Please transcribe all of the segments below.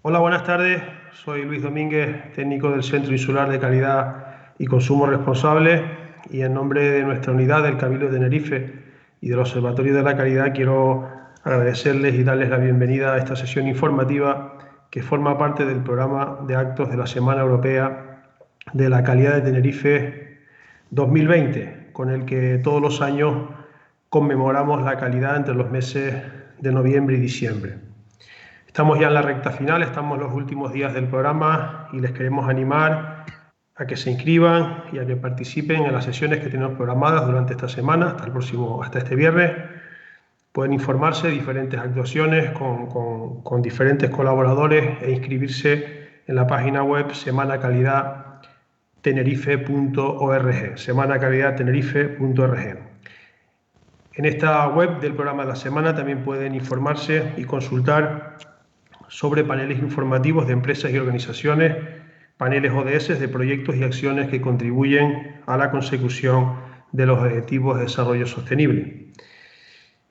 Hola, buenas tardes. Soy Luis Domínguez, técnico del Centro Insular de Calidad y Consumo Responsable, y en nombre de nuestra unidad del Cabildo de Tenerife y del Observatorio de la Calidad quiero agradecerles y darles la bienvenida a esta sesión informativa que forma parte del programa de actos de la Semana Europea de la Calidad de Tenerife 2020, con el que todos los años conmemoramos la calidad entre los meses de noviembre y diciembre. Estamos ya en la recta final, estamos en los últimos días del programa y les queremos animar a que se inscriban y a que participen en las sesiones que tenemos programadas durante esta semana, hasta este viernes. Pueden informarse de diferentes actuaciones con diferentes colaboradores e inscribirse en la página web semanacalidadtenerife.org, semanacalidadtenerife.org. En esta web del programa de la semana también pueden informarse y consultar sobre paneles informativos de empresas y organizaciones, paneles ODS de proyectos y acciones que contribuyen a la consecución de los Objetivos de Desarrollo Sostenible.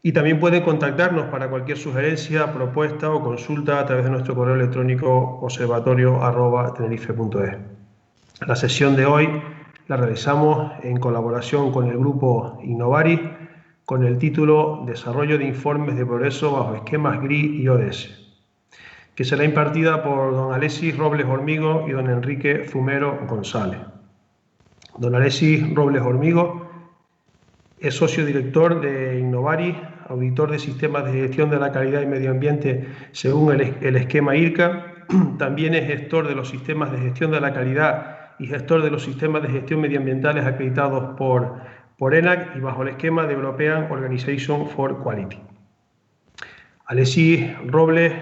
Y también pueden contactarnos para cualquier sugerencia, propuesta o consulta a través de nuestro correo electrónico observatorio@tenerife.es. La sesión de hoy la realizamos en colaboración con el grupo Innovari con el título Desarrollo de informes de progreso bajo esquemas GRI y ODS, que será impartida por don Alexis Robles Hormigo y don Enrique Fumero González. Don Alexis Robles Hormigo es socio director de Innovari, auditor de sistemas de gestión de la calidad y medio ambiente según el esquema IRCA. También es gestor de los sistemas de gestión de la calidad y gestor de los sistemas de gestión medioambientales acreditados por ENAC y bajo el esquema de European Organization for Quality. Alexis Robles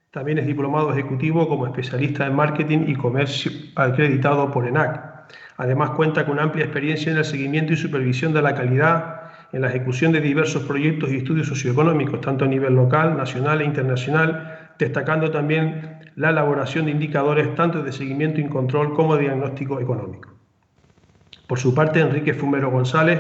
también es diplomado ejecutivo como especialista en marketing y comercio acreditado por ENAC. Además cuenta con amplia experiencia en el seguimiento y supervisión de la calidad, en la ejecución de diversos proyectos y estudios socioeconómicos, tanto a nivel local, nacional e internacional, destacando también la elaboración de indicadores tanto de seguimiento y control como de diagnóstico económico. Por su parte, Enrique Fumero González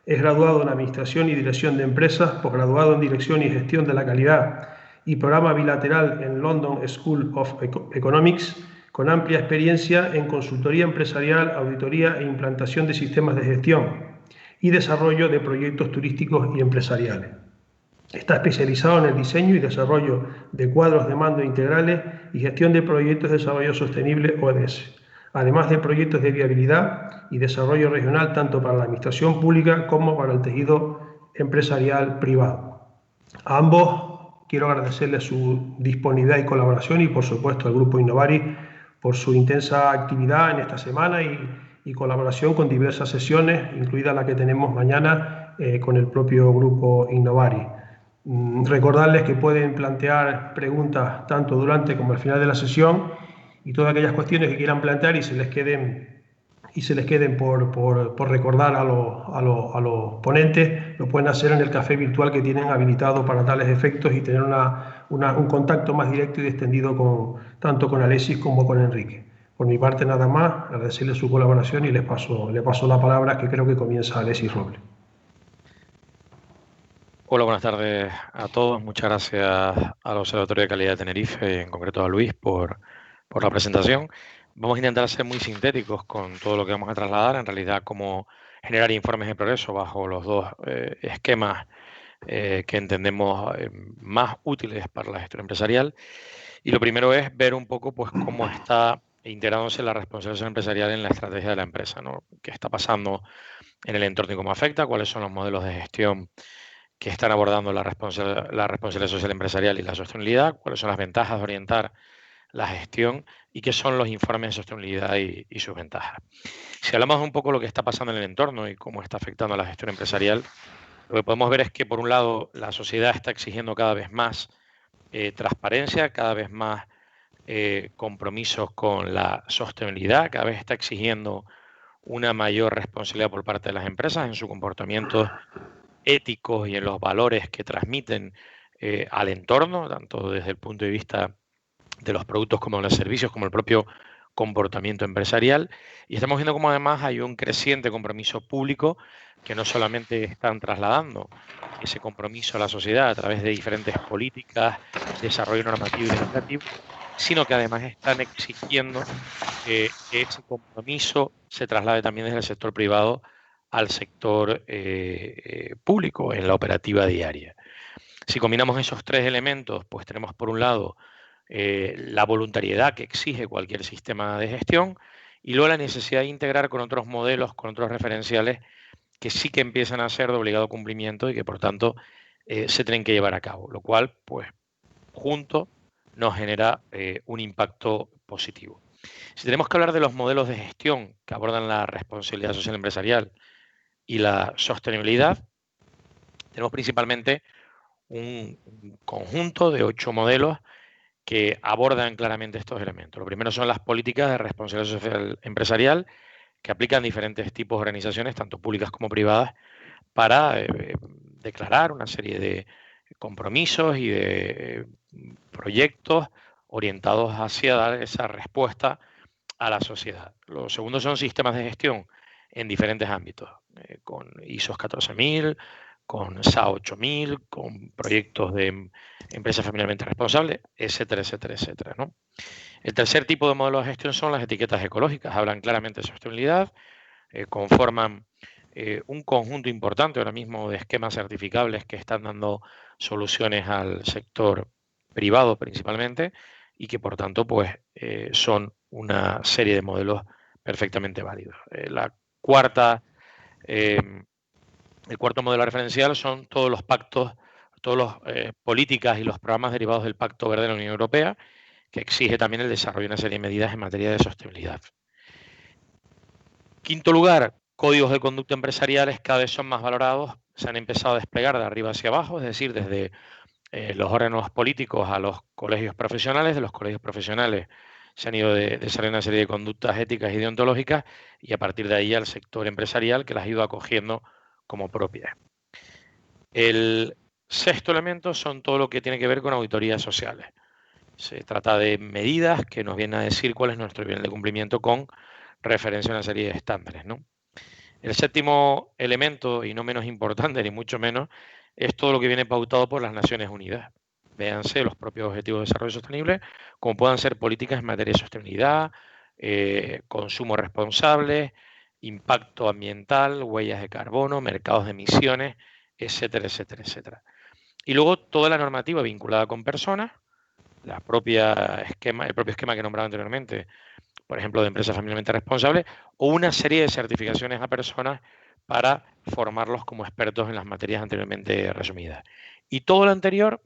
es graduado en Administración y Dirección de Empresas, posgraduado en Dirección y Gestión de la Calidad y programa bilateral en London School of Economics, con amplia experiencia en consultoría empresarial, auditoría e implantación de sistemas de gestión y desarrollo de proyectos turísticos y empresariales. Está especializado en el diseño y desarrollo de cuadros de mando integrales y gestión de proyectos de desarrollo sostenible ODS, además de proyectos de viabilidad y desarrollo regional tanto para la administración pública como para el tejido empresarial privado. A ambos quiero agradecerles su disponibilidad y colaboración y, por supuesto, al Grupo Innovari por su intensa actividad en esta semana y colaboración con diversas sesiones, incluida la que tenemos mañana con el propio Grupo Innovari. Recordarles que pueden plantear preguntas tanto durante como al final de la sesión y todas aquellas cuestiones que quieran plantear y se les queden por recordar a los ponentes, lo pueden hacer en el café virtual que tienen habilitado para tales efectos y tener un contacto más directo y extendido tanto con Alexis como con Enrique. Por mi parte nada más, agradecerles su colaboración y le paso la palabra, que creo que comienza Alexis Robles. Hola, buenas tardes a todos. Muchas gracias al Observatorio de Calidad de Tenerife y en concreto a Luis por la presentación. Vamos a intentar ser muy sintéticos con todo lo que vamos a trasladar. En realidad, cómo generar informes de progreso bajo los dos esquemas que entendemos más útiles para la gestión empresarial. Y lo primero es ver un poco pues, cómo está integrándose la responsabilidad empresarial en la estrategia de la empresa, ¿no? ¿Qué está pasando en el entorno y cómo afecta? ¿Cuáles son los modelos de gestión que están abordando la responsabilidad social empresarial y la sostenibilidad? ¿Cuáles son las ventajas de orientar la gestión y qué son los informes de sostenibilidad y sus ventajas? Si hablamos un poco de lo que está pasando en el entorno y cómo está afectando a la gestión empresarial, lo que podemos ver es que, por un lado, la sociedad está exigiendo cada vez más transparencia, cada vez más compromisos con la sostenibilidad, cada vez está exigiendo una mayor responsabilidad por parte de las empresas en su comportamiento éticos y en los valores que transmiten al entorno, tanto desde el punto de vista de los productos como de los servicios, como el propio comportamiento empresarial. Y estamos viendo cómo además hay un creciente compromiso público que no solamente están trasladando ese compromiso a la sociedad a través de diferentes políticas, desarrollo normativo y legislativo, sino que además están exigiendo que ese compromiso se traslade también desde el sector privado al sector público en la operativa diaria. Si combinamos esos tres elementos, pues tenemos por un lado la voluntariedad que exige cualquier sistema de gestión y luego la necesidad de integrar con otros modelos, con otros referenciales que sí que empiezan a ser de obligado cumplimiento y que por tanto se tienen que llevar a cabo, lo cual pues junto nos genera un impacto positivo. Si tenemos que hablar de los modelos de gestión que abordan la responsabilidad social empresarial y la sostenibilidad, tenemos principalmente un conjunto de 8 modelos que abordan claramente estos elementos. Lo primero son las políticas de responsabilidad social empresarial que aplican diferentes tipos de organizaciones, tanto públicas como privadas, para declarar una serie de compromisos y de proyectos orientados hacia dar esa respuesta a la sociedad. Lo segundo son sistemas de gestión en diferentes ámbitos, con ISO 14000, con SA 8000, con proyectos de empresas familiarmente responsables, etcétera, etcétera, etcétera, ¿no? El tercer tipo de modelo de gestión son las etiquetas ecológicas, hablan claramente de sostenibilidad, conforman un conjunto importante ahora mismo de esquemas certificables que están dando soluciones al sector privado principalmente y que por tanto pues son una serie de modelos perfectamente válidos. Eh, el cuarto modelo referencial son todos los pactos, todas las políticas y los programas derivados del Pacto Verde de la Unión Europea, que exige también el desarrollo de una serie de medidas en materia de sostenibilidad. Quinto lugar, códigos de conducta empresariales cada vez son más valorados, se han empezado a desplegar de arriba hacia abajo, es decir, desde los órganos políticos a los colegios profesionales, de los colegios profesionales se han ido desarrollando una serie de conductas éticas y deontológicas y a partir de ahí al sector empresarial que las ha ido acogiendo como propias. El sexto elemento son todo lo que tiene que ver con auditorías sociales. Se trata de medidas que nos vienen a decir cuál es nuestro nivel de cumplimiento con referencia a una serie de estándares, ¿no? El séptimo elemento, y no menos importante, ni mucho menos, es todo lo que viene pautado por las Naciones Unidas. Véanse los propios Objetivos de Desarrollo Sostenible, como puedan ser políticas en materia de sostenibilidad, consumo responsable, impacto ambiental, huellas de carbono, mercados de emisiones, etcétera, etcétera, etcétera. Y luego toda la normativa vinculada con personas, el propio esquema que nombraba anteriormente, por ejemplo, de empresas familiarmente responsables, o una serie de certificaciones a personas para formarlos como expertos en las materias anteriormente resumidas. Y todo lo anterior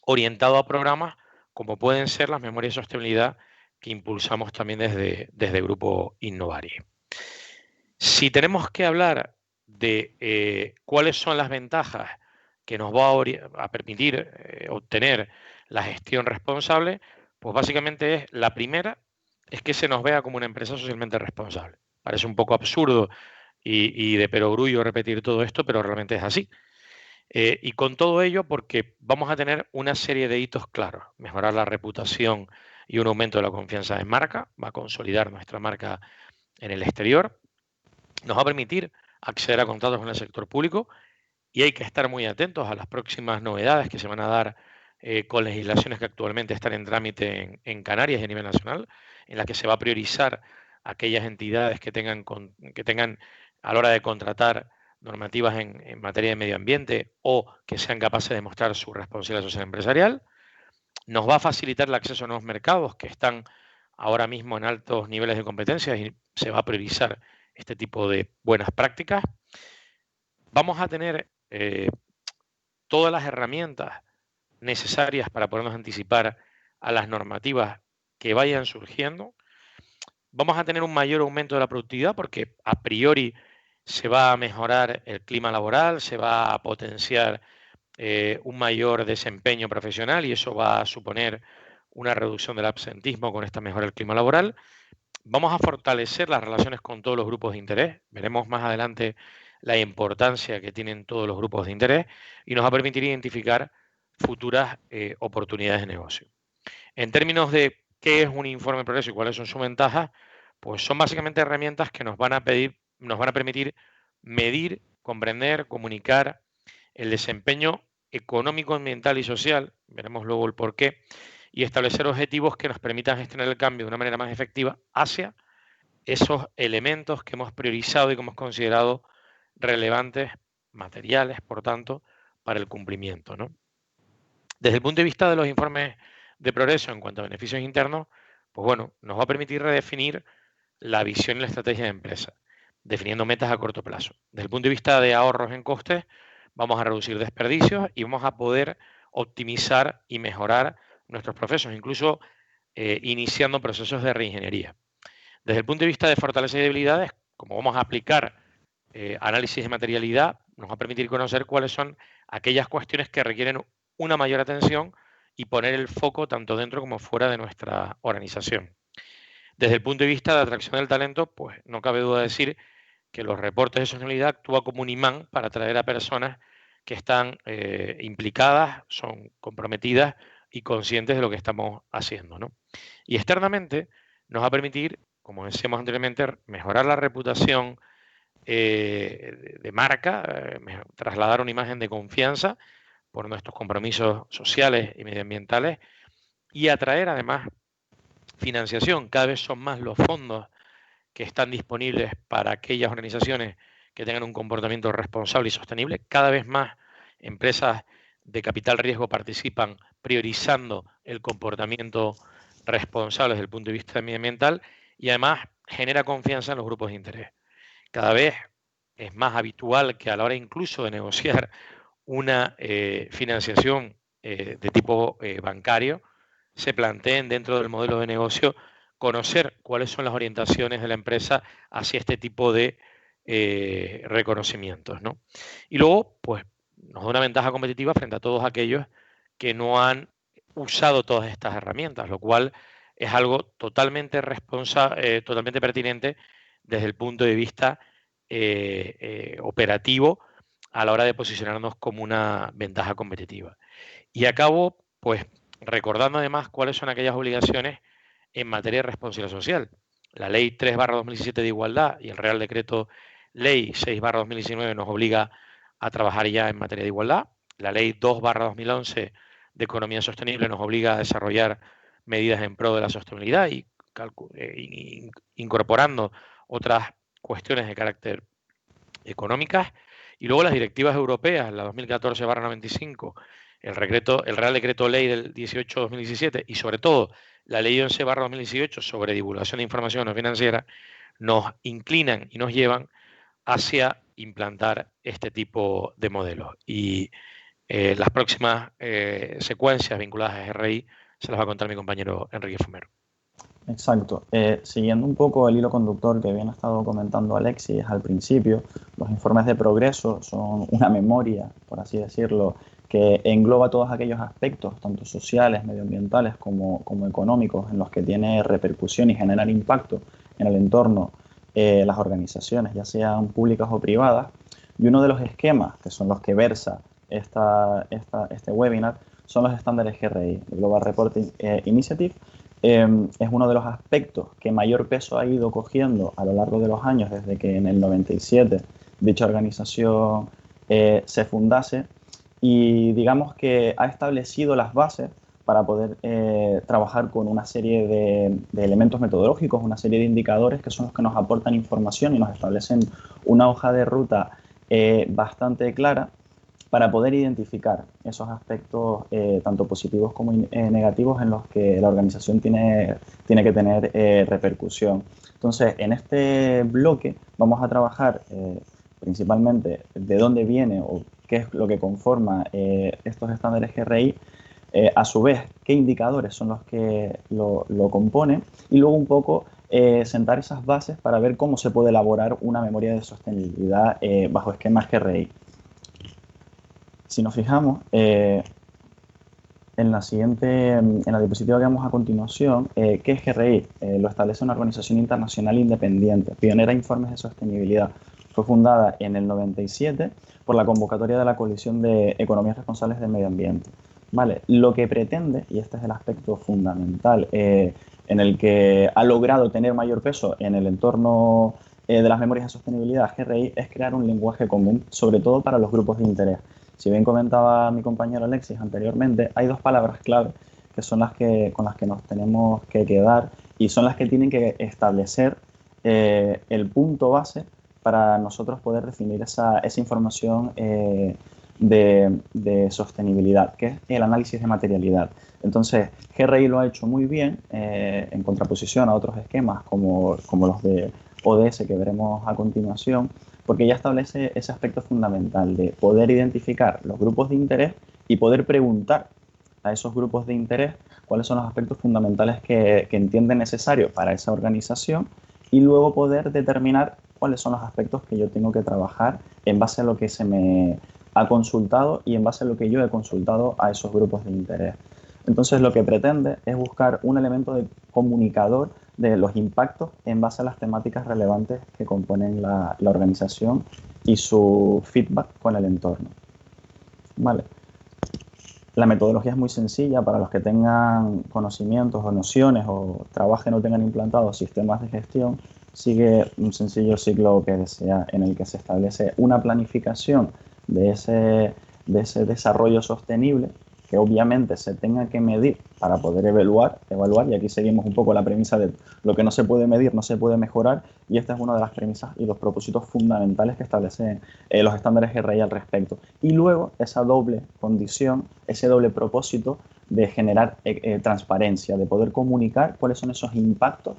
orientado a programas como pueden ser las memorias de sostenibilidad que impulsamos también desde Grupo Innovari. Si tenemos que hablar de cuáles son las ventajas que nos va a permitir obtener la gestión responsable, pues básicamente es la primera, es que se nos vea como una empresa socialmente responsable. Parece un poco absurdo y de perogrullo repetir todo esto, pero realmente es así. Y con todo ello, porque vamos a tener una serie de hitos claros, mejorar la reputación y un aumento de la confianza en marca, va a consolidar nuestra marca en el exterior, nos va a permitir acceder a contratos en el sector público y hay que estar muy atentos a las próximas novedades que se van a dar con legislaciones que actualmente están en trámite en Canarias y a nivel nacional, en las que se va a priorizar aquellas entidades que tengan a la hora de contratar normativas en materia de medio ambiente o que sean capaces de mostrar su responsabilidad social empresarial. Nos va a facilitar el acceso a nuevos mercados que están ahora mismo en altos niveles de competencia y se va a priorizar este tipo de buenas prácticas. Vamos a tener todas las herramientas necesarias para podernos anticipar a las normativas que vayan surgiendo. Vamos a tener un mayor aumento de la productividad porque a priori se va a mejorar el clima laboral, se va a potenciar un mayor desempeño profesional y eso va a suponer una reducción del absentismo con esta mejora del clima laboral. Vamos a fortalecer las relaciones con todos los grupos de interés. Veremos más adelante la importancia que tienen todos los grupos de interés y nos va a permitir identificar futuras oportunidades de negocio. En términos de qué es un informe de progreso y cuáles son sus ventajas, pues son básicamente herramientas que nos van a permitir medir, comprender, comunicar el desempeño económico, ambiental y social, veremos luego el porqué, y establecer objetivos que nos permitan gestionar el cambio de una manera más efectiva hacia esos elementos que hemos priorizado y que hemos considerado relevantes, materiales, por tanto, para el cumplimiento, ¿no? Desde el punto de vista de los informes de progreso en cuanto a beneficios internos, pues bueno, nos va a permitir redefinir la visión y la estrategia de empresa, definiendo metas a corto plazo. Desde el punto de vista de ahorros en costes, vamos a reducir desperdicios y vamos a poder optimizar y mejorar nuestros procesos, incluso iniciando procesos de reingeniería. Desde el punto de vista de fortalezas y debilidades, como vamos a aplicar análisis de materialidad, nos va a permitir conocer cuáles son aquellas cuestiones que requieren una mayor atención y poner el foco tanto dentro como fuera de nuestra organización. Desde el punto de vista de atracción del talento, pues no cabe duda de decir que los reportes de sostenibilidad actúan como un imán para atraer a personas que están implicadas, son comprometidas y conscientes de lo que estamos haciendo, ¿no? Y externamente nos va a permitir, como decíamos anteriormente, mejorar la reputación de marca, trasladar una imagen de confianza por nuestros compromisos sociales y medioambientales y atraer además financiación. Cada vez son más los fondos que están disponibles para aquellas organizaciones que tengan un comportamiento responsable y sostenible. Cada vez más empresas de capital riesgo participan priorizando el comportamiento responsable desde el punto de vista medioambiental y además genera confianza en los grupos de interés. Cada vez es más habitual que a la hora incluso de negociar una financiación de tipo bancario, se planteen dentro del modelo de negocio conocer cuáles son las orientaciones de la empresa hacia este tipo de reconocimientos, ¿no? Y luego, pues, nos da una ventaja competitiva frente a todos aquellos que no han usado todas estas herramientas, lo cual es algo totalmente totalmente pertinente desde el punto de vista operativo a la hora de posicionarnos como una ventaja competitiva. Y acabo, pues, recordando además cuáles son aquellas obligaciones en materia de responsabilidad social. La Ley 3/2017 de Igualdad y el Real Decreto Ley 6/2019 nos obliga a trabajar ya en materia de igualdad. La Ley 2/2011 de Economía Sostenible nos obliga a desarrollar medidas en pro de la sostenibilidad y incorporando otras cuestiones de carácter económicas. Y luego las directivas europeas, la 2014/95, el Real Decreto Ley del 18/2017 y sobre todo la Ley 11/2018 sobre divulgación de información no financiera, nos inclinan y nos llevan hacia implantar este tipo de modelos. Y las próximas secuencias vinculadas a GRI se las va a contar mi compañero Enrique Fumero. Exacto. Siguiendo un poco el hilo conductor que bien ha estado comentando Alexis al principio, los informes de progreso son una memoria, por así decirlo, que engloba todos aquellos aspectos, tanto sociales, medioambientales como económicos, en los que tiene repercusión y generan impacto en el entorno las organizaciones, ya sean públicas o privadas. Y uno de los esquemas, que son los que versa este webinar, son los estándares GRI, el Global Reporting Initiative. Es uno de los aspectos que mayor peso ha ido cogiendo a lo largo de los años, desde que en el 97 dicha organización se fundase, y digamos que ha establecido las bases para poder trabajar con una serie de elementos metodológicos, una serie de indicadores que son los que nos aportan información y nos establecen una hoja de ruta bastante clara para poder identificar esos aspectos tanto positivos como negativos en los que la organización tiene que tener repercusión. Entonces, en este bloque vamos a trabajar principalmente de dónde viene o qué es lo que conforma estos estándares GRI, a su vez qué indicadores son los que lo componen y luego un poco sentar esas bases para ver cómo se puede elaborar una memoria de sostenibilidad bajo esquemas GRI. Si nos fijamos, en la diapositiva que vemos a continuación, ¿qué es GRI? Lo establece una organización internacional independiente, pionera en informes de sostenibilidad. Fue fundada en el 97 por la convocatoria de la Coalición de Economías Responsables del Medio Ambiente. ¿Vale? Lo que pretende, y este es el aspecto fundamental en el que ha logrado tener mayor peso en el entorno de las memorias de sostenibilidad, GRI, es crear un lenguaje común, sobre todo para los grupos de interés. Si bien comentaba mi compañero Alexis anteriormente, hay dos palabras clave que son con las que nos tenemos que quedar y son las que tienen que establecer el punto base para nosotros poder definir esa información de sostenibilidad, que es el análisis de materialidad. Entonces, GRI lo ha hecho muy bien en contraposición a otros esquemas como los de ODS que veremos a continuación, porque ya establece ese aspecto fundamental de poder identificar los grupos de interés y poder preguntar a esos grupos de interés cuáles son los aspectos fundamentales que entienden necesarios para esa organización y luego poder determinar cuáles son los aspectos que yo tengo que trabajar en base a lo que se me ha consultado y en base a lo que yo he consultado a esos grupos de interés. Entonces, lo que pretende es buscar un elemento de comunicador de los impactos en base a las temáticas relevantes que componen la organización y su feedback con el entorno. Vale. La metodología es muy sencilla para los que tengan conocimientos o nociones o trabajen o tengan implantados sistemas de gestión. Sigue un sencillo ciclo PDCA en el que se establece una planificación de ese desarrollo sostenible que obviamente se tenga que medir para poder evaluar, y aquí seguimos un poco la premisa de lo que no se puede medir, no se puede mejorar, y esta es una de las premisas y los propósitos fundamentales que establecen los estándares GRI al respecto. Y luego esa doble condición, ese doble propósito de generar transparencia, de poder comunicar cuáles son esos impactos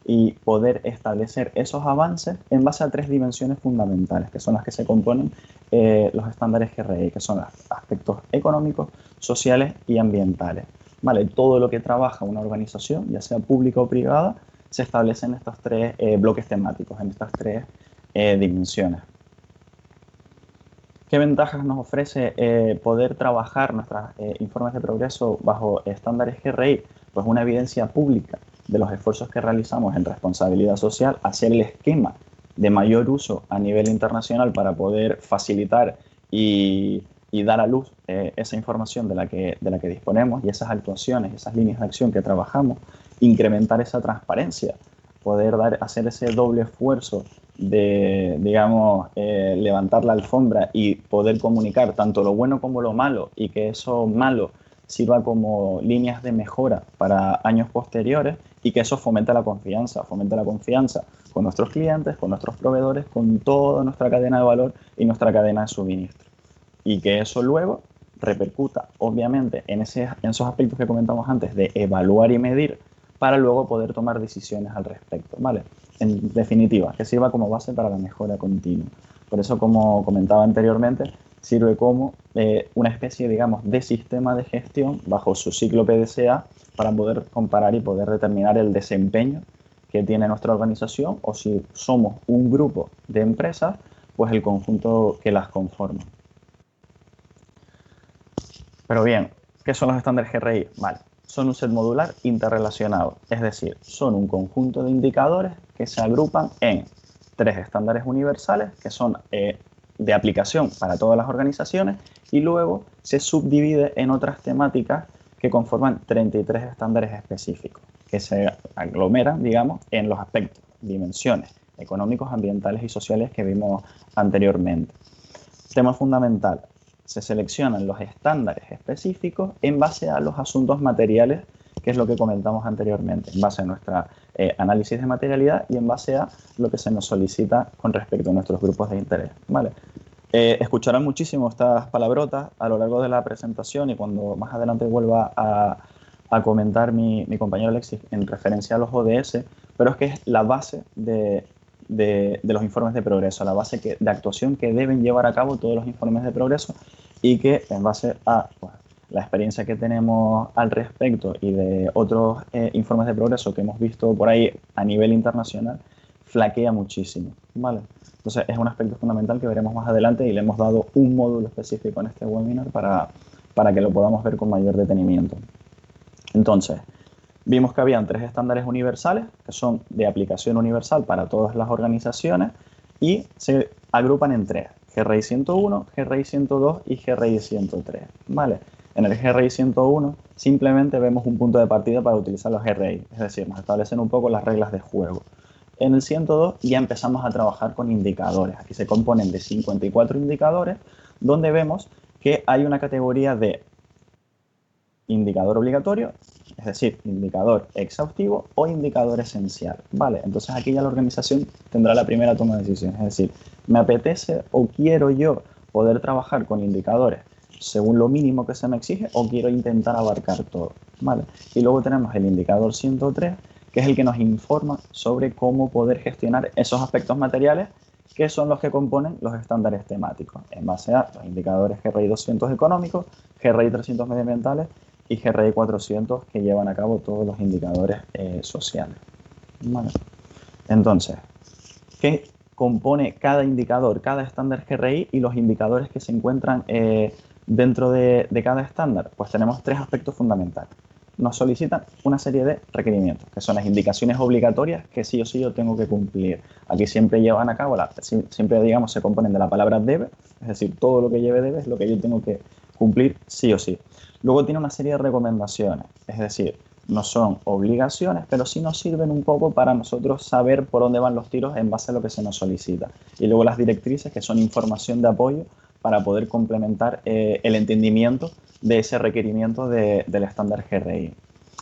y poder establecer esos avances en base a 3 dimensiones fundamentales, que son las que se componen los estándares GRI, que son los aspectos económicos, sociales y ambientales. ¿Vale? Todo lo que trabaja una organización, ya sea pública o privada, se establece en estos 3 bloques temáticos, en estas 3 dimensiones. ¿Qué ventajas nos ofrece poder trabajar nuestros informes de progreso bajo estándares GRI? Pues una evidencia pública de los esfuerzos que realizamos en responsabilidad social, hacer el esquema de mayor uso a nivel internacional para poder facilitar y dar a luz esa información de la que disponemos y esas actuaciones, esas líneas de acción que trabajamos, incrementar esa transparencia, poder hacer ese doble esfuerzo de, digamos, levantar la alfombra y poder comunicar tanto lo bueno como lo malo y que eso malo sirva como líneas de mejora para años posteriores y que eso fomente la confianza con nuestros clientes, con nuestros proveedores, con toda nuestra cadena de valor y nuestra cadena de suministro. Y que eso luego repercuta, obviamente, en esos aspectos que comentamos antes de evaluar y medir para luego poder tomar decisiones al respecto, ¿vale? En definitiva, que sirva como base para la mejora continua. Por eso, como comentaba anteriormente, sirve como una especie, digamos, de sistema de gestión bajo su ciclo PDCA para poder comparar y poder determinar el desempeño que tiene nuestra organización o si somos un grupo de empresas, pues el conjunto que las conforma. Pero bien, ¿qué son los estándares GRI? Vale, son un set modular interrelacionado, es decir, son un conjunto de indicadores que se agrupan en 3 estándares universales que son de aplicación para todas las organizaciones y luego se subdivide en otras temáticas que conforman 33 estándares específicos que se aglomeran, digamos, en los aspectos, dimensiones económicos, ambientales y sociales que vimos anteriormente. Tema fundamental, se seleccionan los estándares específicos en base a los asuntos materiales, que es lo que comentamos anteriormente, en base a nuestra análisis de materialidad y en base a lo que se nos solicita con respecto a nuestros grupos de interés, ¿vale? Escucharán muchísimo estas palabrotas a lo largo de la presentación y cuando más adelante vuelva a comentar mi compañero Alexis en referencia a los ODS, pero es que es la base de los informes de progreso, la base de actuación que deben llevar a cabo todos los informes de progreso y que en base a la experiencia que tenemos al respecto y de otros informes de progreso que hemos visto por ahí a nivel internacional, flaquea muchísimo, ¿vale? Entonces es un aspecto fundamental que veremos más adelante y le hemos dado un módulo específico en este webinar para que lo podamos ver con mayor detenimiento. Entonces, vimos que habían 3 estándares universales que son de aplicación universal para todas las organizaciones y se agrupan en 3, GRI 101, GRI 102 y GRI 103, ¿vale? En el GRI 101 simplemente vemos un punto de partida para utilizar los GRI, es decir, nos establecen un poco las reglas de juego. En el 102 ya empezamos a trabajar con indicadores. Aquí se componen de 54 indicadores, donde vemos que hay una categoría de indicador obligatorio, es decir, indicador exhaustivo o indicador esencial, ¿vale? Entonces aquí ya la organización tendrá la primera toma de decisiones, es decir, me apetece o quiero yo poder trabajar con indicadores según lo mínimo que se me exige o quiero intentar abarcar todo, ¿vale? Y luego tenemos el indicador 103, que es el que nos informa sobre cómo poder gestionar esos aspectos materiales que son los que componen los estándares temáticos, en base a los indicadores GRI 200 económicos, GRI 300 medioambientales y GRI 400 que llevan a cabo todos los indicadores sociales. ¿Vale? Entonces, ¿qué compone cada indicador, cada estándar GRI y los indicadores que se encuentran dentro de cada estándar? Pues tenemos tres aspectos fundamentales. Nos solicitan una serie de requerimientos, que son las indicaciones obligatorias que sí o sí yo tengo que cumplir. Aquí siempre llevan a cabo, siempre digamos se componen de la palabra debe, es decir, todo lo que lleve debe es lo que yo tengo que cumplir sí o sí. Luego tiene una serie de recomendaciones, es decir, no son obligaciones, pero sí nos sirven un poco para nosotros saber por dónde van los tiros en base a lo que se nos solicita. Y luego las directrices, que son información de apoyo para poder complementar el entendimiento de ese requerimiento del estándar GRI.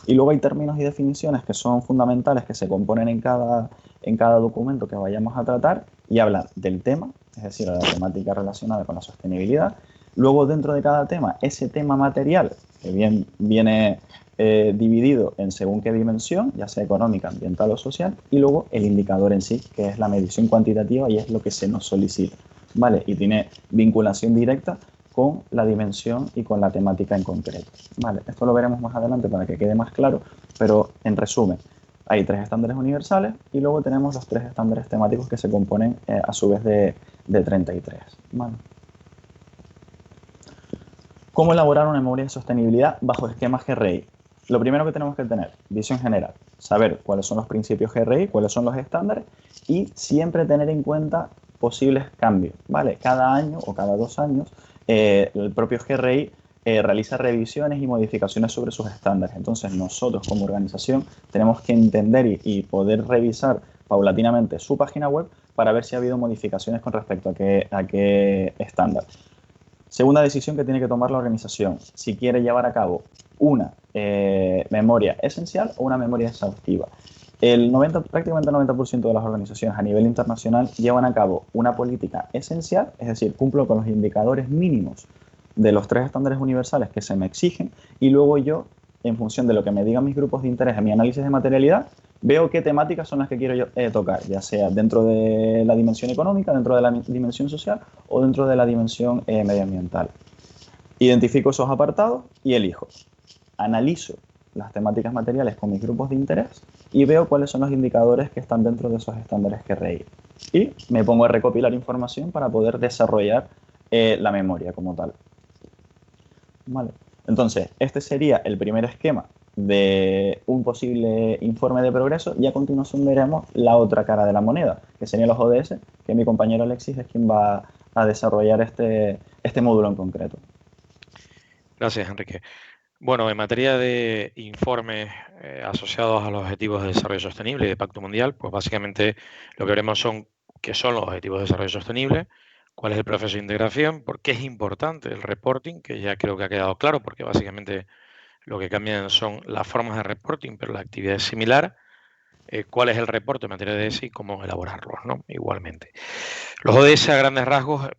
Y luego hay términos y definiciones que son fundamentales, que se componen en cada documento que vayamos a tratar y hablan del tema, es decir, la temática relacionada con la sostenibilidad. Luego, dentro de cada tema, ese tema material, que bien viene dividido en según qué dimensión, ya sea económica, ambiental o social, y luego el indicador en sí, que es la medición cuantitativa y es lo que se nos solicita, ¿vale? Y tiene vinculación directa con la dimensión y con la temática en concreto, ¿vale? Esto lo veremos más adelante para que quede más claro, pero en resumen, hay tres estándares universales y luego tenemos los tres estándares temáticos que se componen a su vez de 33, ¿vale? ¿Cómo elaborar una memoria de sostenibilidad bajo esquemas GRI? Lo primero que tenemos que tener, visión general, saber cuáles son los principios GRI, cuáles son los estándares y siempre tener en cuenta posibles cambios, ¿vale? Cada año o cada 2 años el propio GRI realiza revisiones y modificaciones sobre sus estándares. Entonces nosotros como organización tenemos que entender y poder revisar paulatinamente su página web para ver si ha habido modificaciones con respecto a qué estándar. Segunda decisión que tiene que tomar la organización, si quiere llevar a cabo una memoria esencial o una memoria exhaustiva. Prácticamente el 90% de las organizaciones a nivel internacional llevan a cabo una política esencial, es decir, cumplo con los indicadores mínimos de los 3 estándares universales que se me exigen y luego yo, en función de lo que me digan mis grupos de interés en mi análisis de materialidad, veo qué temáticas son las que quiero yo, tocar, ya sea dentro de la dimensión económica, dentro de la dimensión social o dentro de la dimensión medioambiental. Identifico esos apartados y elijo. Analizo las temáticas materiales con mis grupos de interés y veo cuáles son los indicadores que están dentro de esos estándares GRI. Y me pongo a recopilar información para poder desarrollar la memoria como tal. Vale. Entonces, este sería el primer esquema de un posible informe de progreso y a continuación veremos la otra cara de la moneda, que serían los ODS, que mi compañero Alexis es quien va a desarrollar este módulo en concreto. Gracias, Enrique. Bueno, en materia de informes asociados a los Objetivos de Desarrollo Sostenible y de Pacto Mundial, pues básicamente lo que veremos son qué son los Objetivos de Desarrollo Sostenible, cuál es el proceso de integración, por qué es importante el reporting, que ya creo que ha quedado claro, porque básicamente lo que cambian son las formas de reporting, pero la actividad es similar. Cuál es el reporte en materia de ODS y cómo elaborarlos, ¿no? Igualmente. Los ODS a grandes rasgos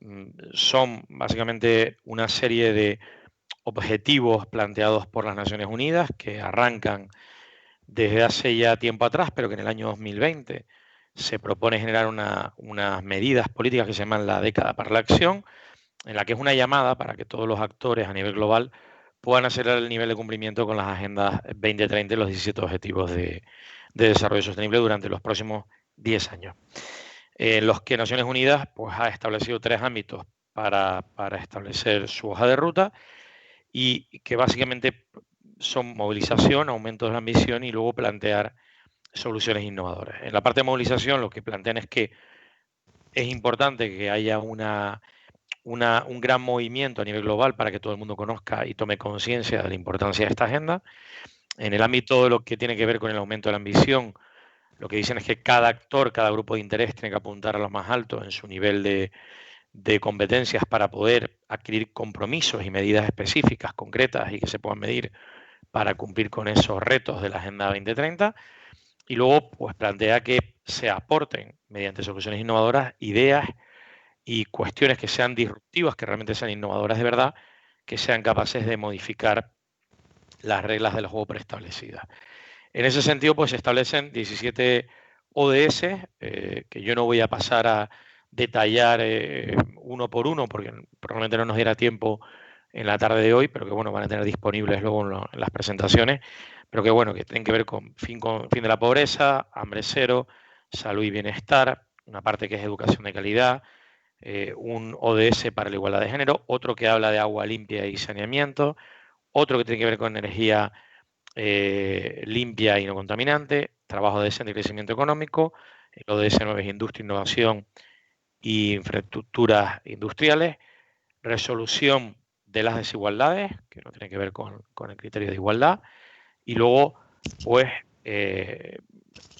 son básicamente una serie de objetivos planteados por las Naciones Unidas que arrancan desde hace ya tiempo atrás, pero que en el año 2020 se propone generar unas medidas políticas que se llaman la década para la acción, en la que es una llamada para que todos los actores a nivel global puedan acelerar el nivel de cumplimiento con las agendas 2030 y los 17 objetivos de desarrollo sostenible durante los próximos 10 años. En los que Naciones Unidas pues, ha establecido 3 ámbitos para establecer su hoja de ruta y que básicamente son movilización, aumento de la ambición y luego plantear soluciones innovadoras. En la parte de movilización lo que plantean es que es importante que haya un gran movimiento a nivel global para que todo el mundo conozca y tome conciencia de la importancia de esta agenda. En el ámbito de lo que tiene que ver con el aumento de la ambición, lo que dicen es que cada actor, cada grupo de interés tiene que apuntar a lo más alto en su nivel de de competencias para poder adquirir compromisos y medidas específicas, concretas y que se puedan medir para cumplir con esos retos de la Agenda 2030. Y luego, pues plantea que se aporten mediante soluciones innovadoras ideas y cuestiones que sean disruptivas, que realmente sean innovadoras de verdad, que sean capaces de modificar las reglas del juego preestablecidas. En ese sentido, pues se establecen 17 ODS, que yo no voy a pasar a detallar uno por uno, porque probablemente no nos diera tiempo en la tarde de hoy, pero que bueno, van a tener disponibles luego en las presentaciones, pero que bueno, que tienen que ver con fin de la pobreza, hambre cero, salud y bienestar, una parte que es educación de calidad, un ODS para la igualdad de género, otro que habla de agua limpia y saneamiento, otro que tiene que ver con energía limpia y no contaminante, trabajo decente y crecimiento económico, el ODS 9 es industria, innovación y infraestructuras industriales, resolución de las desigualdades, que no tiene que ver con el criterio de igualdad, y luego, pues,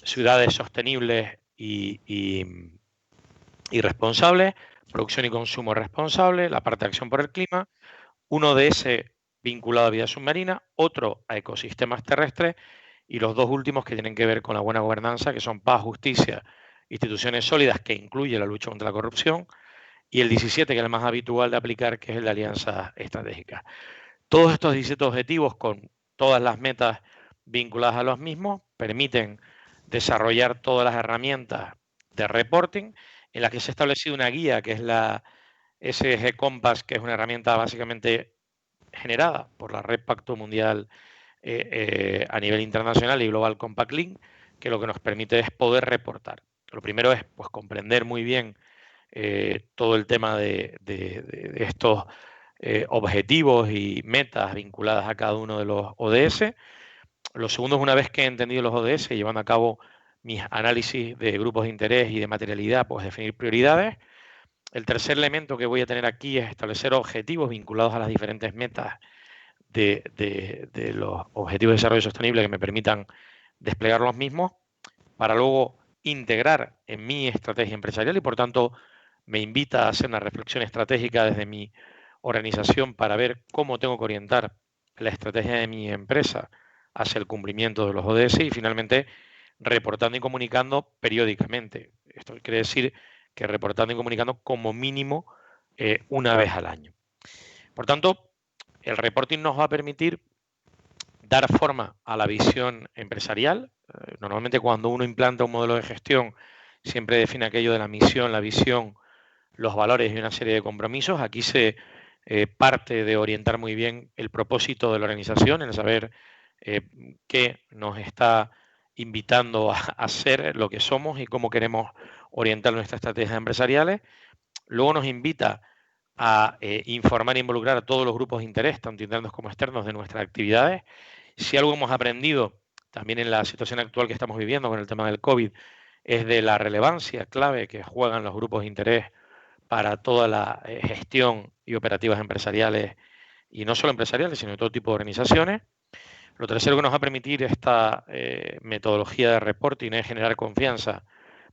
ciudades sostenibles y responsables, producción y consumo responsable, la parte de acción por el clima, uno de ese vinculado a vida submarina, otro a ecosistemas terrestres y los dos últimos que tienen que ver con la buena gobernanza, que son paz, justicia, instituciones sólidas, que incluye la lucha contra la corrupción, y el 17, que es el más habitual de aplicar, que es el de alianzas estratégicas. Todos estos 17 objetivos, con todas las metas vinculadas a los mismos, permiten desarrollar todas las herramientas de reporting, en las que se ha establecido una guía, que es la SDG Compass, que es una herramienta básicamente generada por la Red Pacto Mundial a nivel internacional y Global Compact Link, que lo que nos permite es poder reportar. Lo primero es, pues, comprender muy bien todo el tema de estos objetivos y metas vinculadas a cada uno de los ODS. Lo segundo es, una vez que he entendido los ODS, llevando a cabo mis análisis de grupos de interés y de materialidad, pues definir prioridades. El tercer elemento que voy a tener aquí es establecer objetivos vinculados a las diferentes metas de los objetivos de desarrollo sostenible que me permitan desplegar los mismos, para luego integrar en mi estrategia empresarial, y por tanto me invita a hacer una reflexión estratégica desde mi organización para ver cómo tengo que orientar la estrategia de mi empresa hacia el cumplimiento de los ODS, y finalmente reportando y comunicando periódicamente. Esto quiere decir que reportando y comunicando como mínimo una vez al año. Por tanto, el reporting nos va a permitir dar forma a la visión empresarial. Normalmente, cuando uno implanta un modelo de gestión, siempre define aquello de la misión, la visión, los valores y una serie de compromisos. Aquí se parte de orientar muy bien el propósito de la organización, en saber qué nos está invitando a ser lo que somos y cómo queremos orientar nuestras estrategias empresariales. Luego nos invita a informar e involucrar a todos los grupos de interés, tanto internos como externos, de nuestras actividades. Si algo hemos aprendido también en la situación actual que estamos viviendo con el tema del COVID, es de la relevancia clave que juegan los grupos de interés para toda la gestión y operativas empresariales, y no solo empresariales, sino de todo tipo de organizaciones. Lo tercero que nos va a permitir esta metodología de reporting es generar confianza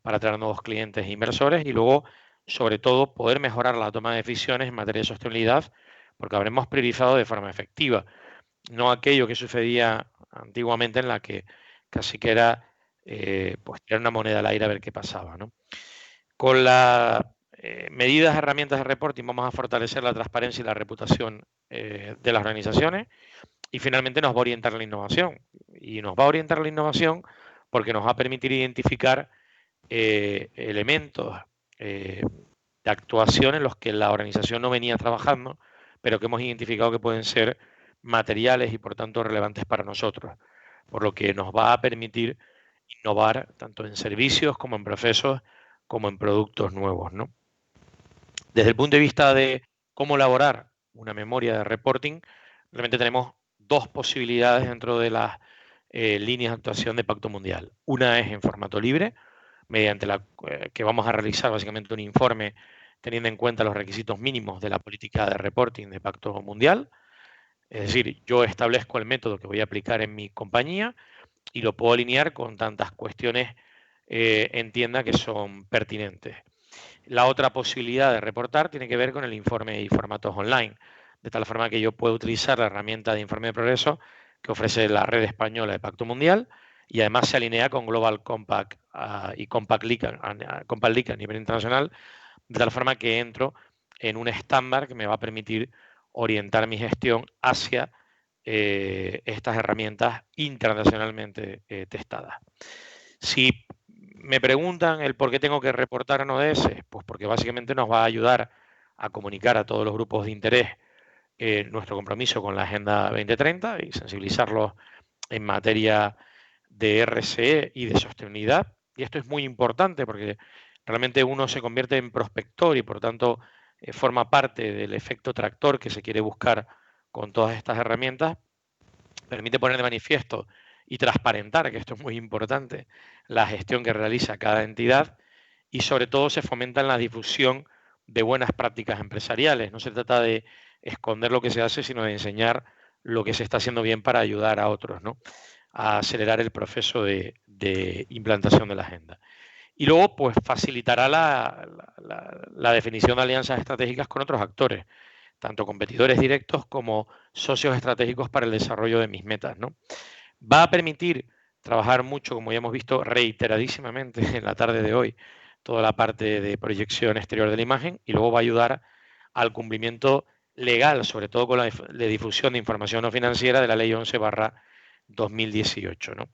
para atraer nuevos clientes e inversores, y luego, sobre todo, poder mejorar la toma de decisiones en materia de sostenibilidad, porque habremos priorizado de forma efectiva, no aquello que sucedía antiguamente, en la que casi que era pues tirar una moneda al aire a ver qué pasaba, ¿no? Con las medidas, herramientas de reporting, vamos a fortalecer la transparencia y la reputación de las organizaciones, y finalmente nos va a orientar la innovación. Y nos va a orientar la innovación porque nos va a permitir identificar elementos de actuación en los que la organización no venía trabajando, pero que hemos identificado que pueden ser materiales y por tanto relevantes para nosotros, por lo que nos va a permitir innovar tanto en servicios como en procesos como en productos nuevos, ¿no? Desde el punto de vista de cómo elaborar una memoria de reporting, realmente tenemos dos posibilidades dentro de las líneas de actuación de Pacto Mundial. Una es en formato libre, mediante la que vamos a realizar básicamente un informe teniendo en cuenta los requisitos mínimos de la política de reporting de Pacto Mundial. Es decir, yo establezco el método que voy a aplicar en mi compañía y lo puedo alinear con tantas cuestiones entienda que son pertinentes. La otra posibilidad de reportar tiene que ver con el informe y formatos online, de tal forma que yo puedo utilizar la herramienta de informe de progreso que ofrece la red española de Pacto Mundial y además se alinea con Global Compact y Compact League a nivel internacional, de tal forma que entro en un estándar que me va a permitir orientar mi gestión hacia estas herramientas internacionalmente testadas. Si me preguntan el por qué tengo que reportar en ODS, pues porque básicamente nos va a ayudar a comunicar a todos los grupos de interés nuestro compromiso con la Agenda 2030 y sensibilizarlos en materia de RSE y de sostenibilidad. Y esto es muy importante porque realmente uno se convierte en prospector y por tanto forma parte del efecto tractor que se quiere buscar con todas estas herramientas. Permite poner de manifiesto y transparentar, que esto es muy importante, la gestión que realiza cada entidad y sobre todo se fomenta en la difusión de buenas prácticas empresariales. No se trata de esconder lo que se hace, sino de enseñar lo que se está haciendo bien para ayudar a otros, ¿no?, a acelerar el proceso de implantación de la agenda. Y luego, pues facilitará la definición de alianzas estratégicas con otros actores, tanto competidores directos como socios estratégicos para el desarrollo de mis metas, ¿no? Va a permitir trabajar mucho, como ya hemos visto reiteradísimamente en la tarde de hoy, toda la parte de proyección exterior de la imagen y luego va a ayudar al cumplimiento legal, sobre todo con la difusión de información no financiera de la Ley 11/2018, ¿no?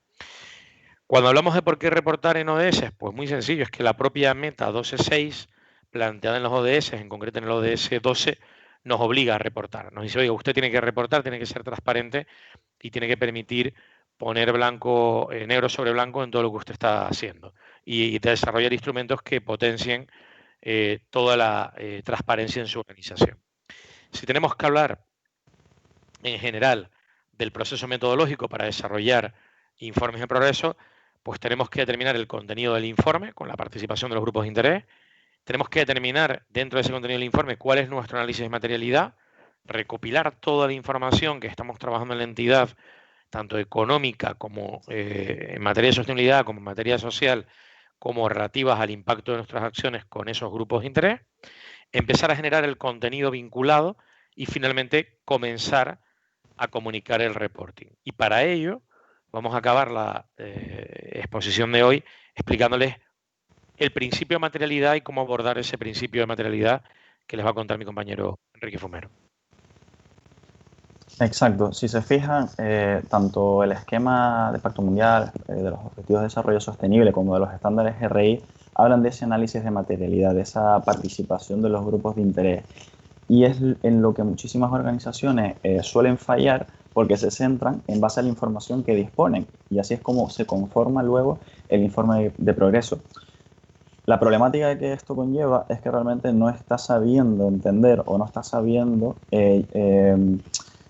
Cuando hablamos de por qué reportar en ODS, pues muy sencillo, es que la propia meta 12.6 planteada en los ODS, en concreto en el ODS 12, nos obliga a reportar. Nos dice, oiga, usted tiene que reportar, tiene que ser transparente y tiene que permitir poner blanco, negro sobre blanco en todo lo que usted está haciendo y desarrollar instrumentos que potencien toda la transparencia en su organización. Si tenemos que hablar en general del proceso metodológico para desarrollar informes de progreso, pues tenemos que determinar el contenido del informe con la participación de los grupos de interés. Tenemos que determinar dentro de ese contenido del informe cuál es nuestro análisis de materialidad, recopilar toda la información que estamos trabajando en la entidad, tanto económica como en materia de sostenibilidad, como en materia social, como relativas al impacto de nuestras acciones con esos grupos de interés, empezar a generar el contenido vinculado y finalmente comenzar a comunicar el reporting. Y para ello vamos a acabar la exposición de hoy explicándoles el principio de materialidad y cómo abordar ese principio de materialidad que les va a contar mi compañero Enrique Fumero. Exacto. Si se fijan, tanto el esquema de Pacto Mundial, de los Objetivos de Desarrollo Sostenible, como de los estándares GRI, hablan de ese análisis de materialidad, de esa participación de los grupos de interés. Y es en lo que muchísimas organizaciones suelen fallar porque se centran en base a la información que disponen. Y así es como se conforma luego el informe de progreso. La problemática que esto conlleva es que realmente no está sabiendo entender o no está sabiendo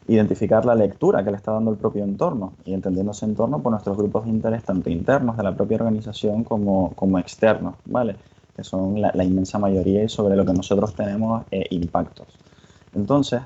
identificar la lectura que le está dando el propio entorno y entendiendo ese entorno por nuestros grupos de interés, tanto internos de la propia organización como externos, ¿vale? Que son la inmensa mayoría y sobre lo que nosotros tenemos impactos. Entonces,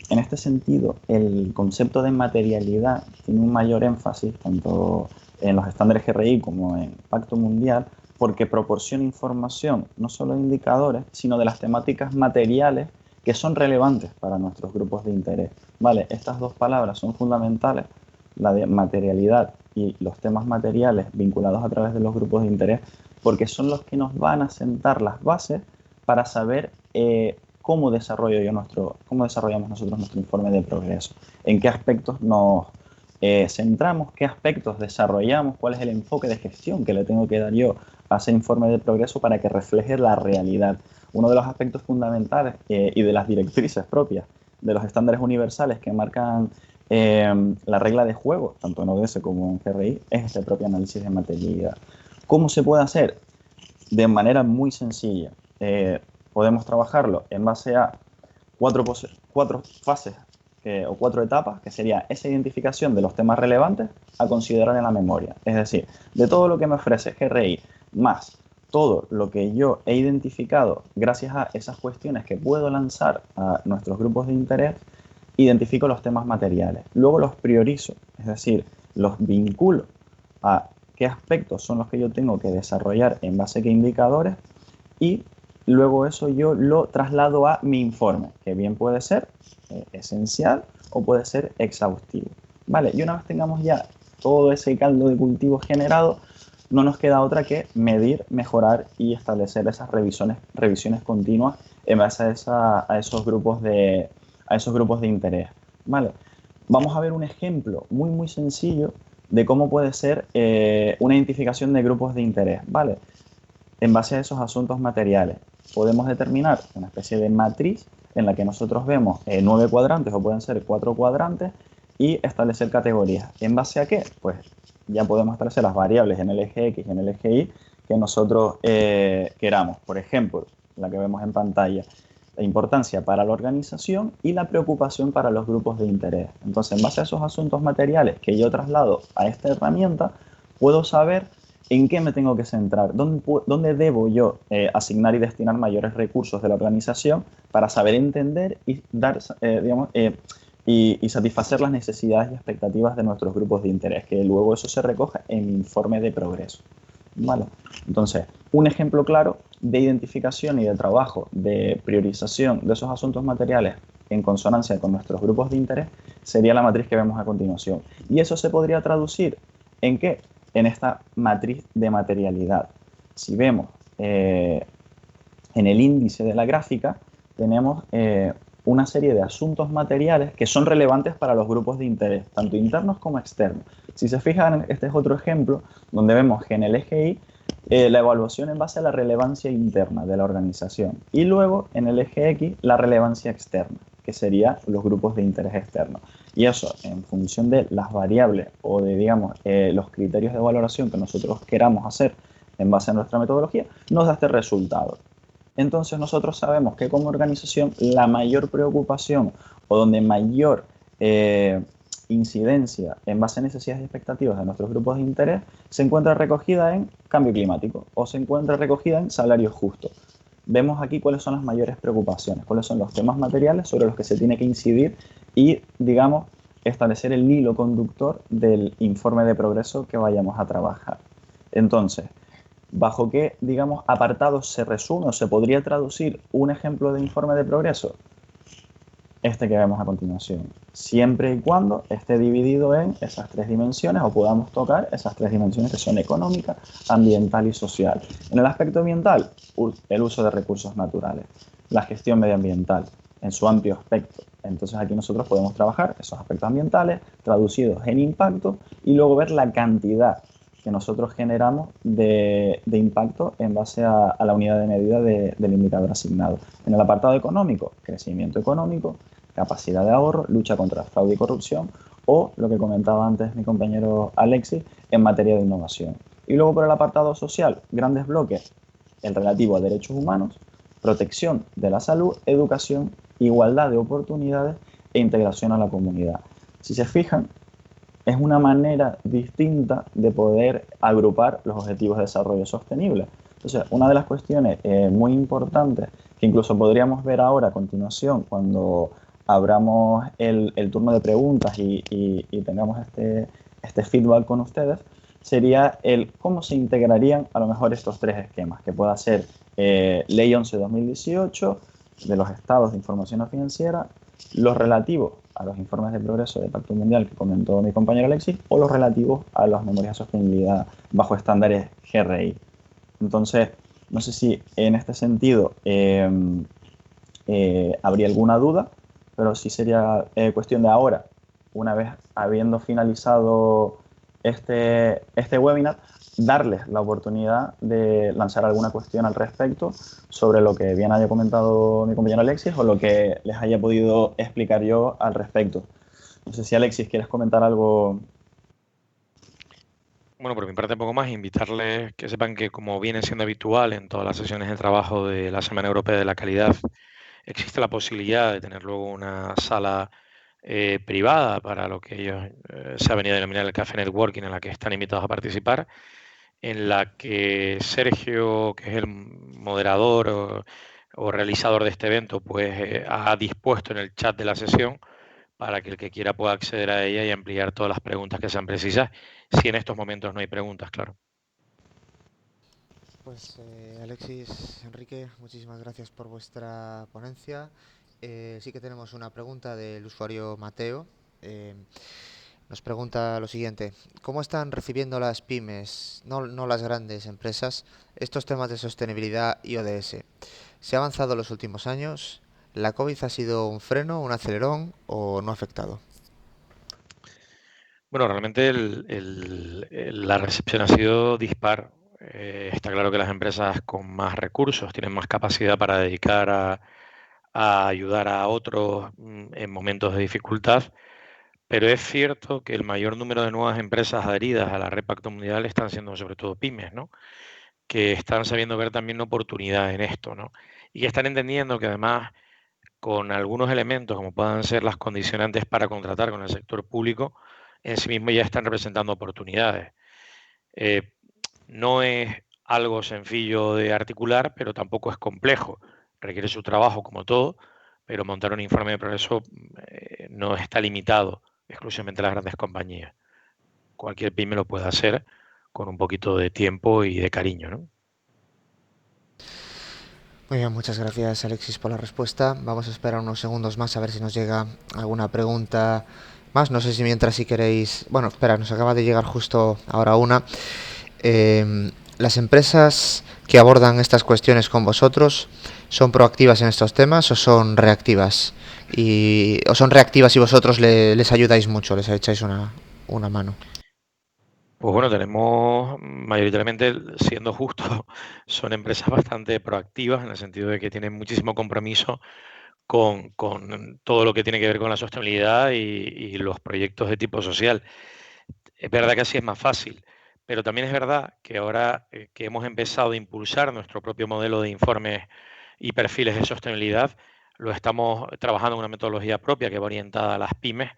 en este sentido, el concepto de materialidad tiene un mayor énfasis tanto en los estándares GRI como en Pacto Mundial, porque proporciona información no solo de indicadores, sino de las temáticas materiales que son relevantes para nuestros grupos de interés. ¿Vale? Estas dos palabras son fundamentales, la de materialidad y los temas materiales vinculados a través de los grupos de interés, porque son los que nos van a sentar las bases para saber cómo desarrollamos nosotros nuestro informe de progreso, en qué aspectos nos centramos, qué aspectos desarrollamos, cuál es el enfoque de gestión que le tengo que dar yo a ese informe de progreso para que refleje la realidad. Uno de los aspectos fundamentales y de las directrices propias de los estándares universales que marcan la regla de juego, tanto en ODS como en GRI, es este propio análisis de materialidad. ¿Cómo se puede hacer? De manera muy sencilla. Podemos trabajarlo en base a cuatro fases o 4 etapas, que sería esa identificación de los temas relevantes a considerar en la memoria. Es decir, de todo lo que me ofrece GRI, más todo lo que yo he identificado gracias a esas cuestiones que puedo lanzar a nuestros grupos de interés, identifico los temas materiales. Luego los priorizo, es decir, los vinculo a qué aspectos son los que yo tengo que desarrollar en base a qué indicadores y luego eso yo lo traslado a mi informe, que bien puede ser esencial o puede ser exhaustivo, ¿vale? Y una vez tengamos ya todo ese caldo de cultivo generado, no nos queda otra que medir, mejorar y establecer esas revisiones continuas en base a esos grupos de interés, ¿vale? Vamos a ver un ejemplo muy, muy sencillo de cómo puede ser una identificación de grupos de interés, ¿vale? En base a esos asuntos materiales, podemos determinar una especie de matriz en la que nosotros vemos 9 cuadrantes o pueden ser 4 cuadrantes y establecer categorías. ¿En base a qué? Pues ya podemos establecer las variables en el eje X y en el eje Y que nosotros queramos. Por ejemplo, la que vemos en pantalla, la importancia para la organización y la preocupación para los grupos de interés. Entonces, en base a esos asuntos materiales que yo traslado a esta herramienta, puedo saber en qué me tengo que centrar, dónde debo yo asignar y destinar mayores recursos de la organización para saber entender y dar, y satisfacer las necesidades y expectativas de nuestros grupos de interés, que luego eso se recoge en mi informe de progreso. ¿Vale? Entonces, un ejemplo claro de identificación y de trabajo, de priorización de esos asuntos materiales en consonancia con nuestros grupos de interés sería la matriz que vemos a continuación. Y eso se podría traducir ¿en qué? En esta matriz de materialidad. Si vemos en el índice de la gráfica, tenemos una serie de asuntos materiales que son relevantes para los grupos de interés, tanto internos como externos. Si se fijan, este es otro ejemplo donde vemos que en el eje Y la evaluación en base a la relevancia interna de la organización y luego en el eje X la relevancia externa, que serían los grupos de interés externos. Y eso, en función de las variables o de, digamos, los criterios de valoración que nosotros queramos hacer en base a nuestra metodología, nos da este resultado. Entonces nosotros sabemos que como organización la mayor preocupación o donde mayor incidencia en base a necesidades y expectativas de nuestros grupos de interés se encuentra recogida en cambio climático o se encuentra recogida en salarios justos. Vemos aquí cuáles son las mayores preocupaciones, cuáles son los temas materiales sobre los que se tiene que incidir y, digamos, establecer el hilo conductor del informe de progreso que vayamos a trabajar. Entonces, ¿bajo qué, digamos, apartados se resume o se podría traducir un ejemplo de informe de progreso? Este que vemos a continuación, siempre y cuando esté dividido en esas 3 dimensiones o podamos tocar esas 3 dimensiones que son económica, ambiental y social. En el aspecto ambiental, el uso de recursos naturales, la gestión medioambiental en su amplio aspecto. Entonces aquí nosotros podemos trabajar esos aspectos ambientales traducidos en impacto y luego ver la cantidad que nosotros generamos de impacto en base a la unidad de medida del indicador asignado. En el apartado económico, crecimiento económico, capacidad de ahorro, lucha contra el fraude y corrupción o lo que comentaba antes mi compañero Alexis en materia de innovación. Y luego por el apartado social, grandes bloques, el relativo a derechos humanos, protección de la salud, educación, igualdad de oportunidades e integración a la comunidad. Si se fijan, es una manera distinta de poder agrupar los objetivos de desarrollo sostenible. Entonces, una de las cuestiones muy importantes que incluso podríamos ver ahora a continuación cuando abramos el turno de preguntas y tengamos este feedback con ustedes, sería el cómo se integrarían a lo mejor estos 3 esquemas, que pueda ser Ley 11/2018, de los estados de información no financiera, los relativos a los informes de progreso del Pacto Mundial que comentó mi compañero Alexis, o los relativos a las memorias de sostenibilidad bajo estándares GRI. Entonces, no sé si en este sentido habría alguna duda, pero sí sería cuestión de ahora, una vez habiendo finalizado este webinar, darles la oportunidad de lanzar alguna cuestión al respecto sobre lo que bien haya comentado mi compañero Alexis o lo que les haya podido explicar yo al respecto. No sé si Alexis, ¿quieres comentar algo? Bueno, por mi parte, poco más, invitarles que sepan que, como viene siendo habitual en todas las sesiones de trabajo de la Semana Europea de la Calidad, existe la posibilidad de tener luego una sala privada para lo que ellos se ha venido a denominar el Café Networking, en la que están invitados a participar, en la que Sergio, que es el moderador o realizador de este evento, pues ha dispuesto en el chat de la sesión para que el que quiera pueda acceder a ella y ampliar todas las preguntas que sean precisas, si en estos momentos no hay preguntas, claro. Pues Alexis, Enrique, muchísimas gracias por vuestra ponencia. Sí que tenemos una pregunta del usuario Mateo. Nos pregunta lo siguiente: ¿cómo están recibiendo las pymes, no las grandes empresas, estos temas de sostenibilidad y ODS? ¿Se ha avanzado en los últimos años? ¿La COVID ha sido un freno, un acelerón o no ha afectado? Bueno, realmente la recepción ha sido dispar. Está claro que las empresas con más recursos tienen más capacidad para dedicar a ayudar a otros en momentos de dificultad, pero es cierto que el mayor número de nuevas empresas adheridas a la Red Pacto Mundial están siendo sobre todo pymes, ¿no? Que están sabiendo ver también una oportunidad en esto, ¿no? Y que están entendiendo que además con algunos elementos, como puedan ser las condicionantes para contratar con el sector público, en sí mismo ya están representando oportunidades. Eh, no es algo sencillo de articular, pero tampoco es complejo. Requiere su trabajo como todo, pero montar un informe de progreso no está limitado exclusivamente a las grandes compañías. Cualquier pyme lo puede hacer con un poquito de tiempo y de cariño, ¿no? Muy bien, muchas gracias Alexis por la respuesta. Vamos a esperar unos segundos más a ver si nos llega alguna pregunta más. No sé si mientras si queréis... Bueno, espera, nos acaba de llegar justo ahora una. ¿Las empresas que abordan estas cuestiones con vosotros son proactivas en estos temas o son reactivas? ¿O son reactivas y vosotros les ayudáis mucho, les echáis una mano? Pues bueno, tenemos mayoritariamente, siendo justo, son empresas bastante proactivas en el sentido de que tienen muchísimo compromiso con todo lo que tiene que ver con la sostenibilidad y los proyectos de tipo social. Es verdad que así es más fácil, pero también es verdad que ahora que hemos empezado a impulsar nuestro propio modelo de informes y perfiles de sostenibilidad, lo estamos trabajando en una metodología propia que va orientada a las pymes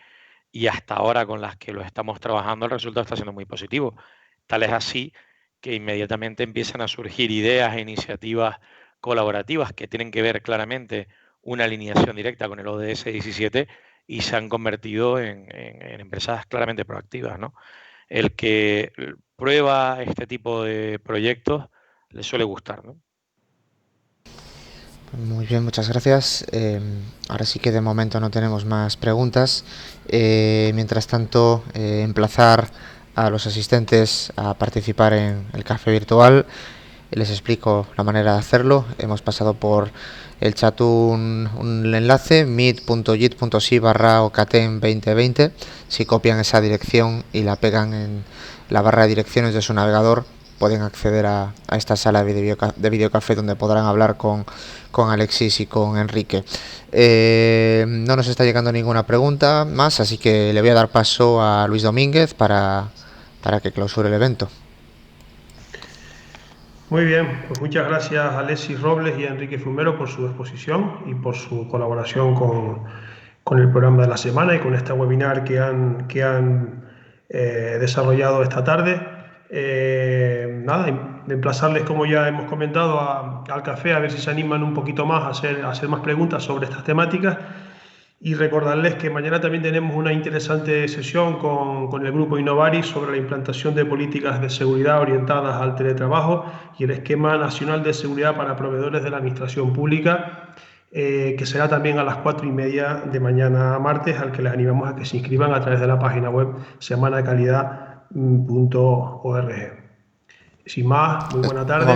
y hasta ahora con las que lo estamos trabajando el resultado está siendo muy positivo. Tal es así que inmediatamente empiezan a surgir ideas e iniciativas colaborativas que tienen que ver claramente una alineación directa con el ODS 17 y se han convertido en empresas claramente proactivas, ¿no? El que prueba este tipo de proyectos le suele gustar, ¿no? Muy bien, muchas gracias. Ahora sí que de momento no tenemos más preguntas. Mientras tanto, emplazar a los asistentes a participar en el café virtual. Les explico la manera de hacerlo. Hemos pasado por el chat un enlace, meet.git.si/ocatem2020. Si copian esa dirección y la pegan en la barra de direcciones de su navegador, pueden acceder a esta sala de videocafé donde podrán hablar con Alexis y con Enrique. No nos está llegando ninguna pregunta más, así que le voy a dar paso a Luis Domínguez para que clausure el evento. Muy bien, pues muchas gracias a Alexis Robles y a Enrique Fumero por su exposición y por su colaboración con el programa de la semana y con este webinar que han desarrollado esta tarde. Nada, emplazarles, como ya hemos comentado, al café a ver si se animan un poquito más a hacer más preguntas sobre estas temáticas. Y recordarles que mañana también tenemos una interesante sesión con el grupo Innovaris sobre la implantación de políticas de seguridad orientadas al teletrabajo y el esquema nacional de seguridad para proveedores de la administración pública, que será también a las 4:30 de mañana martes, al que les animamos a que se inscriban a través de la página web semanacalidad.org. Sin más, muy buena tarde. Un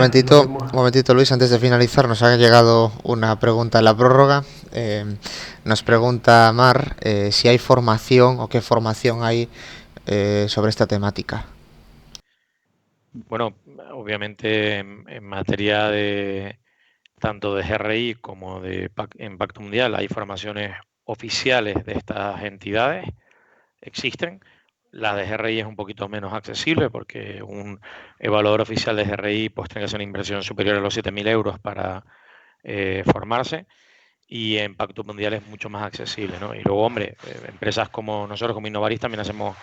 momentito, Luis, antes de finalizar, nos ha llegado una pregunta en la prórroga. Nos pregunta Mar si hay formación o qué formación hay sobre esta temática. Bueno, obviamente en materia de tanto de GRI como de Pacto Mundial hay formaciones oficiales de estas entidades, existen. La de GRI es un poquito menos accesible porque un evaluador oficial de GRI pues tiene que hacer una inversión superior a los 7.000 euros para formarse, y en Pacto Mundial es mucho más accesible, ¿no? Y luego, hombre, empresas como nosotros, como Innovaris, también hacemos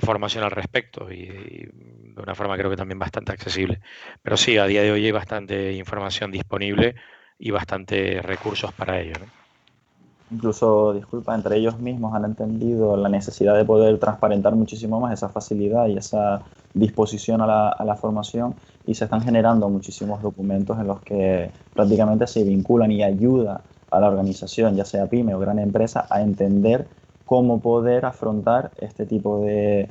formación al respecto y de una forma creo que también bastante accesible. Pero sí, a día de hoy hay bastante información disponible y bastantes recursos para ello, ¿no? Incluso, disculpa, entre ellos mismos han entendido la necesidad de poder transparentar muchísimo más esa facilidad y esa disposición a la formación, y se están generando muchísimos documentos en los que prácticamente se vinculan y ayuda a la organización, ya sea pyme o gran empresa, a entender cómo poder afrontar este tipo de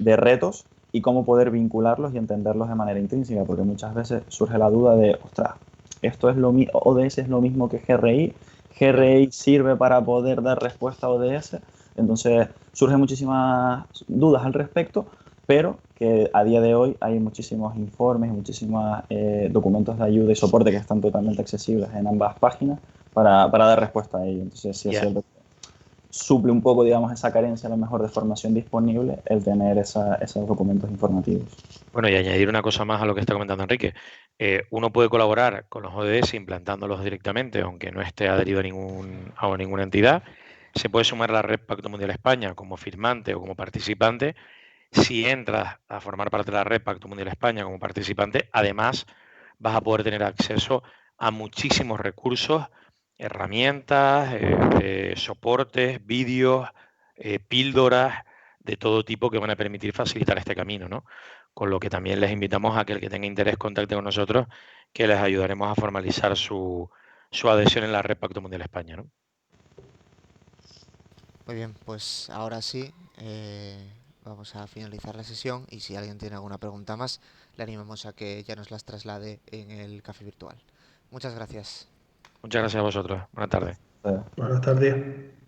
retos y cómo poder vincularlos y entenderlos de manera intrínseca, porque muchas veces surge la duda de, ostras, esto es ODS es lo mismo que GRI, GRI sirve para poder dar respuesta a ODS, entonces surgen muchísimas dudas al respecto, pero que a día de hoy hay muchísimos informes, muchísimos documentos de ayuda y soporte que están totalmente accesibles en ambas páginas para dar respuesta a ello. Entonces sí es cierto que suple un poco, digamos, esa carencia a lo mejor de formación disponible el tener esos documentos informativos. Bueno, y añadir una cosa más a lo que está comentando Enrique. Uno puede colaborar con los ODS implantándolos directamente, aunque no esté adherido a ninguna entidad. Se puede sumar a la Red Pacto Mundial España como firmante o como participante. Si entras a formar parte de la Red Pacto Mundial España como participante, además vas a poder tener acceso a muchísimos recursos, herramientas, soportes, vídeos, píldoras de todo tipo que van a permitir facilitar este camino, ¿no? Con lo que también les invitamos a que el que tenga interés contacte con nosotros, que les ayudaremos a formalizar su adhesión en la Red Pacto Mundial España, ¿no? Muy bien, pues ahora sí, vamos a finalizar la sesión y si alguien tiene alguna pregunta más, le animamos a que ya nos las traslade en el café virtual. Muchas gracias. Muchas gracias a vosotros. Buenas tardes. Buenas tardes.